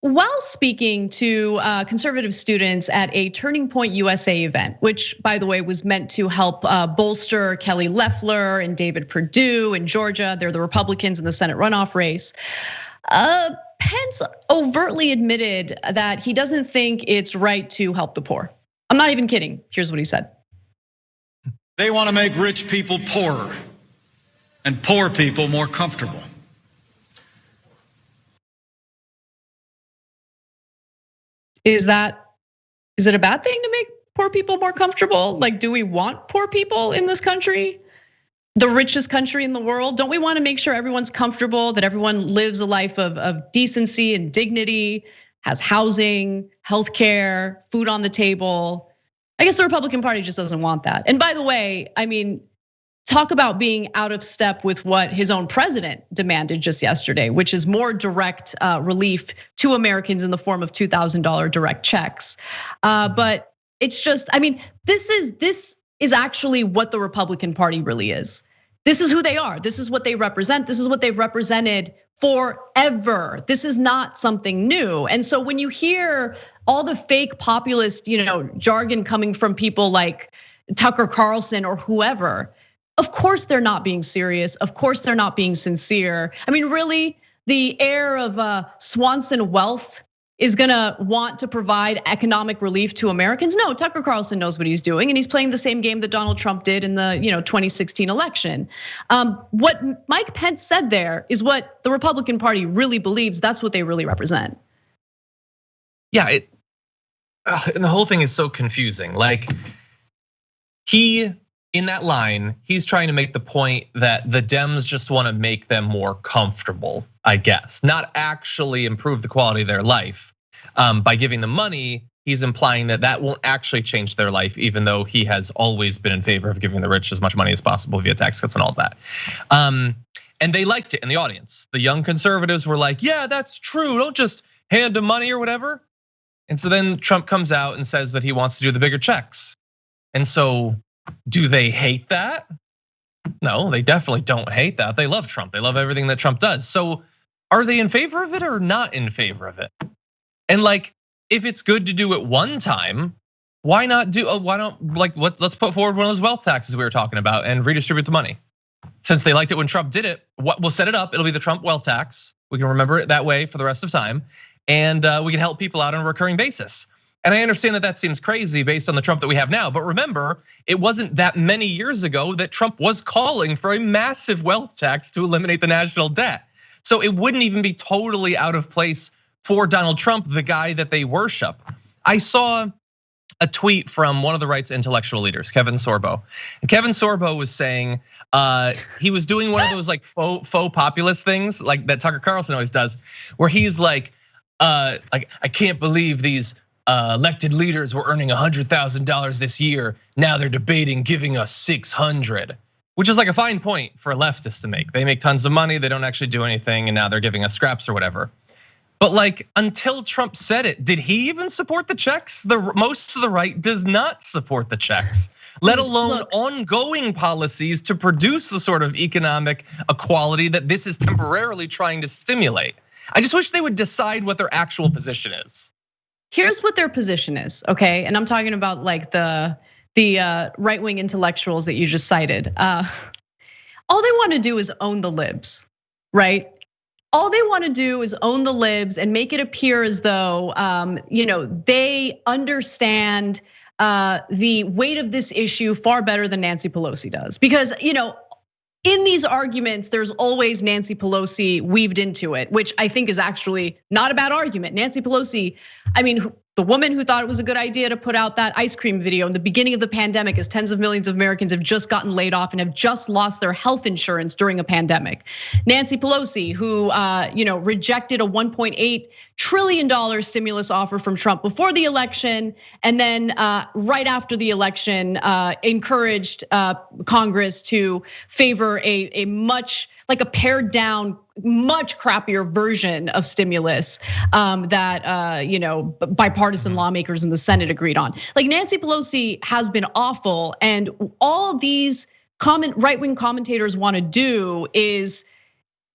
while speaking to conservative students at a Turning Point USA event, which by the way was meant to help bolster Kelly Loeffler and David Perdue in Georgia, they're the Republicans in the Senate runoff race. Pence overtly admitted that he doesn't think it's right to help the poor. I'm not even kidding. Here's what he said. They want to make rich people poorer and poor people more comfortable. Is it a bad thing to make poor people more comfortable? Like, do we want poor people in this country? The richest country in the world? Don't we want to make sure everyone's comfortable, that everyone lives a life of decency and dignity, has housing, healthcare, food on the table? I guess the Republican Party just doesn't want that. And by the way, I mean, talk about being out of step with what his own president demanded just yesterday, which is more direct relief to Americans in the form of $2,000 direct checks. But it's just, I mean, this is actually what the Republican Party really is. This is who they are. This is what they represent. This is what they've represented forever. This is not something new. And so when you hear all the fake populist, jargon coming from people like Tucker Carlson or whoever, of course they're not being serious. Of course they're not being sincere. I mean, really, the heir of Swanson Wealth is gonna want to provide economic relief to Americans? No, Tucker Carlson knows what he's doing, and he's playing the same game that Donald Trump did in the 2016 election. What Mike Pence said there is what the Republican Party really believes. That's what they really represent. Yeah, and the whole thing is so confusing. Like, in that line, he's trying to make the point that the Dems just want to make them more comfortable, I guess, not actually improve the quality of their life. By giving them money, he's implying that won't actually change their life, even though he has always been in favor of giving the rich as much money as possible via tax cuts and all of that. And they liked it in the audience. The young conservatives were like, yeah, that's true. Don't just hand them money or whatever. And so then Trump comes out and says that he wants to do the bigger checks. And so, do they hate that? No, they definitely don't hate that. They love Trump. They love everything that Trump does. So are they in favor of it or not in favor of it? And like, if it's good to do it one time, why not let's put forward one of those wealth taxes we were talking about and redistribute the money. Since they liked it when Trump did it, we'll set it up. It'll be the Trump wealth tax. We can remember it that way for the rest of time. And we can help people out on a recurring basis. And I understand that seems crazy based on the Trump that we have now. But remember, it wasn't that many years ago that Trump was calling for a massive wealth tax to eliminate the national debt. So it wouldn't even be totally out of place for Donald Trump, the guy that they worship. I saw a tweet from one of the right's intellectual leaders, Kevin Sorbo. And Kevin Sorbo was saying he was doing one of those like faux populist things like that Tucker Carlson always does, where he's like I can't believe these elected leaders were earning $100,000 this year. Now they're debating giving us 600, which is like a fine point for leftists to make. They make tons of money, they don't actually do anything, and now they're giving us scraps or whatever. But like, until Trump said it, did he even support the checks? Most of the right does not support the checks, let alone ongoing policies to produce the sort of economic equality that this is temporarily trying to stimulate. I just wish they would decide what their actual position is. Here's what their position is, okay? And I'm talking about like the right-wing intellectuals that you just cited. All they want to do is own the libs, right? All they want to do is own the libs and make it appear as though they understand the weight of this issue far better than Nancy Pelosi does. Because in these arguments, there's always Nancy Pelosi weaved into it, which I think is actually not a bad argument. Nancy Pelosi, I mean, the woman who thought it was a good idea to put out that ice cream video in the beginning of the pandemic, as tens of millions of Americans have just gotten laid off and have just lost their health insurance during a pandemic. Nancy Pelosi, who rejected a $1.8 trillion stimulus offer from Trump before the election, and then right after the election, encouraged Congress to favor a much like a pared down, much crappier version of stimulus that bipartisan lawmakers in the Senate agreed on. Like Nancy Pelosi has been awful, and all these right-wing commentators want to do is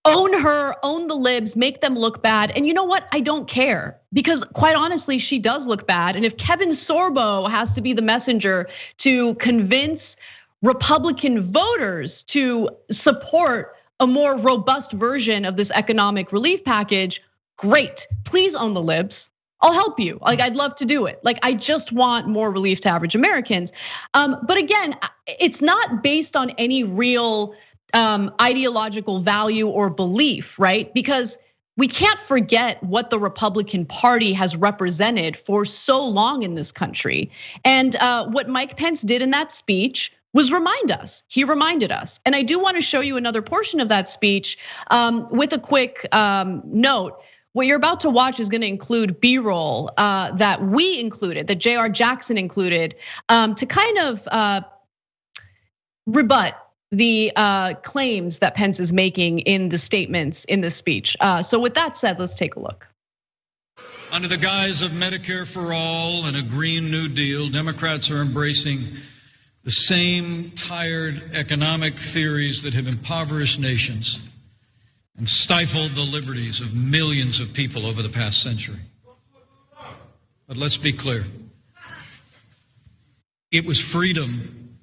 Own her, own the libs, make them look bad. And you know what? I don't care, because quite honestly, she does look bad. And if Kevin Sorbo has to be the messenger to convince Republican voters to support a more robust version of this economic relief package, great. Please own the libs. I'll help you. Like, I'd love to do it. Like, I just want more relief to average Americans. But again, it's not based on any real ideological value or belief, right? Because we can't forget what the Republican Party has represented for so long in this country. And what Mike Pence did in that speech was remind us. He reminded us. And I do want to show you another portion of that speech with a quick note. What you're about to watch is going to include B-roll that we included, that J.R. Jackson included, to kind of rebut the claims that Pence is making in the statements in this speech. So with that said, let's take a look. Under the guise of Medicare for all and a Green New Deal, Democrats are embracing the same tired economic theories that have impoverished nations and stifled the liberties of millions of people over the past century. But let's be clear. It was freedom,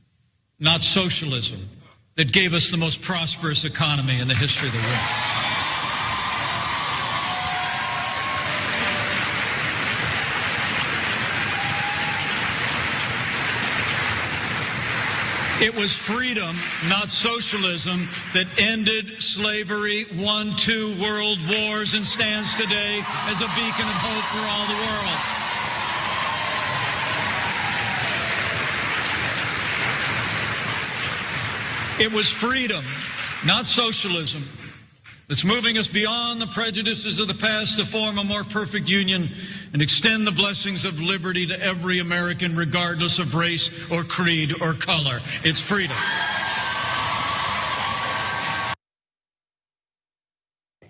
not socialism, that gave us the most prosperous economy in the history of the world. It was freedom, not socialism, that ended slavery, won 2 world wars, and stands today as a beacon of hope for all the world. It was freedom, not socialism, that's moving us beyond the prejudices of the past to form a more perfect union and extend the blessings of liberty to every American, regardless of race or creed or color. It's freedom.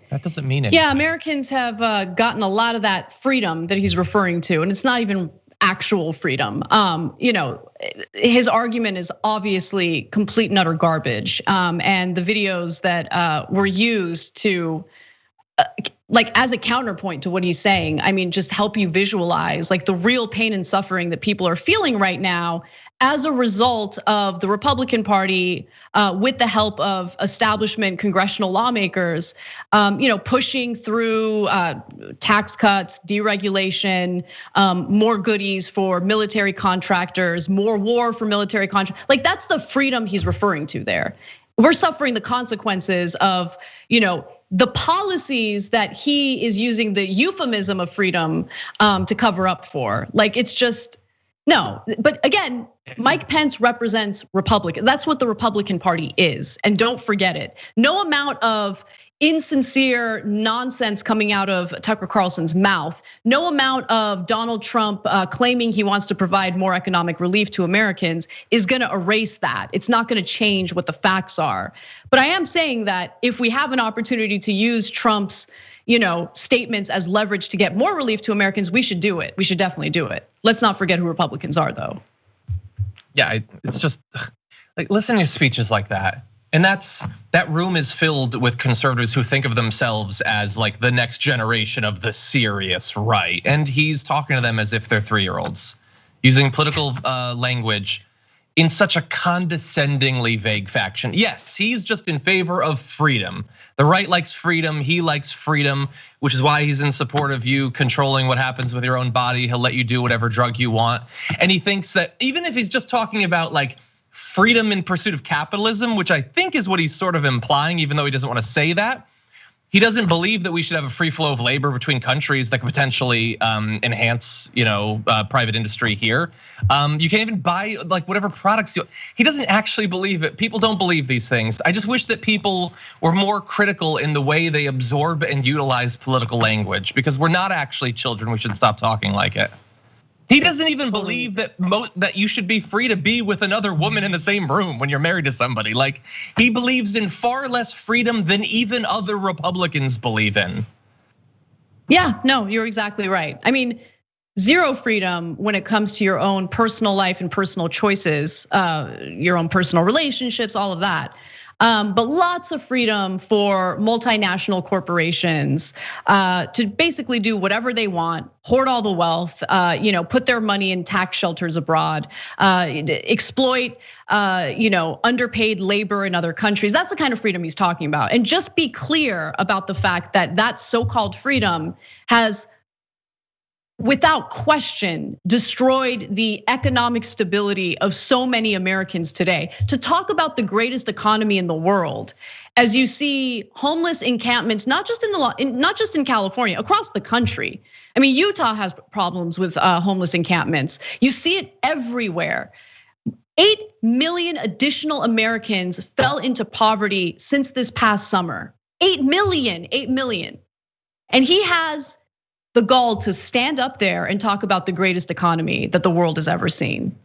That doesn't mean anything. Yeah, Americans have gotten a lot of that freedom that he's referring to, and it's not even actual freedom. His argument is obviously complete and utter garbage. And the videos that were used to, like, as a counterpoint to what he's saying, I mean, just help you visualize like the real pain and suffering that people are feeling right now as a result of the Republican Party, with the help of establishment congressional lawmakers, pushing through tax cuts, deregulation, more goodies for military contractors, more war for military contractors. Like, that's the freedom he's referring to there. We're suffering the consequences of, the policies that he is using the euphemism of freedom to cover up for. Like, it's just, no. But again, Mike Pence represents Republican. That's what the Republican Party is. And don't forget it. No amount of insincere nonsense coming out of Tucker Carlson's mouth, no amount of Donald Trump claiming he wants to provide more economic relief to Americans is gonna erase that. It's not gonna change what the facts are. But I am saying that if we have an opportunity to use Trump's statements as leverage to get more relief to Americans, we should do it. We should definitely do it. Let's not forget who Republicans are, though. Yeah, it's just like listening to speeches like that. And that room is filled with conservatives who think of themselves as like the next generation of the serious right. And he's talking to them as if they're 3-year-olds, using political language in such a condescendingly vague fashion. Yes, he's just in favor of freedom. The right likes freedom, he likes freedom, which is why he's in support of you controlling what happens with your own body. He'll let you do whatever drug you want. And he thinks that even if he's just talking about like freedom in pursuit of capitalism, which I think is what he's sort of implying, even though he doesn't want to say that. He doesn't believe that we should have a free flow of labor between countries that could potentially enhance, private industry here. You can't even buy like whatever products he doesn't actually believe it. People don't believe these things. I just wish that people were more critical in the way they absorb and utilize political language, because we're not actually children. We should stop talking like it. He doesn't even believe that you should be free to be with another woman in the same room when you're married to somebody. Like, he believes in far less freedom than even other Republicans believe in. Yeah, no, you're exactly right. I mean, zero freedom when it comes to your own personal life and personal choices, your own personal relationships, all of that. But lots of freedom for multinational corporations to basically do whatever they want, hoard all the wealth, put their money in tax shelters abroad, exploit underpaid labor in other countries. That's the kind of freedom he's talking about. And just be clear about the fact that that so-called freedom has, without question, destroyed the economic stability of so many Americans today. To talk about the greatest economy in the world, as you see homeless encampments, not just in California, across the country. I mean, Utah has problems with homeless encampments. You see it everywhere. 8 million additional Americans fell into poverty since this past summer. 8 million. And he has the gall to stand up there and talk about the greatest economy that the world has ever seen.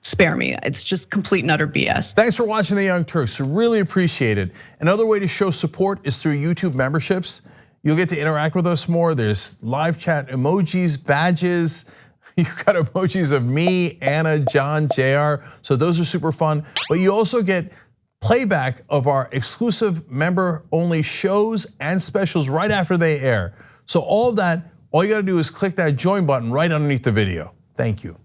Spare me, it's just complete and utter BS. Thanks for watching The Young Turks, really appreciate it. Another way to show support is through YouTube memberships. You'll get to interact with us more. There's live chat emojis, badges. You've got emojis of me, Anna, John, JR. So those are super fun. But you also get playback of our exclusive member only shows and specials right after they air. So all of that, all you gotta do is click that join button right underneath the video. Thank you.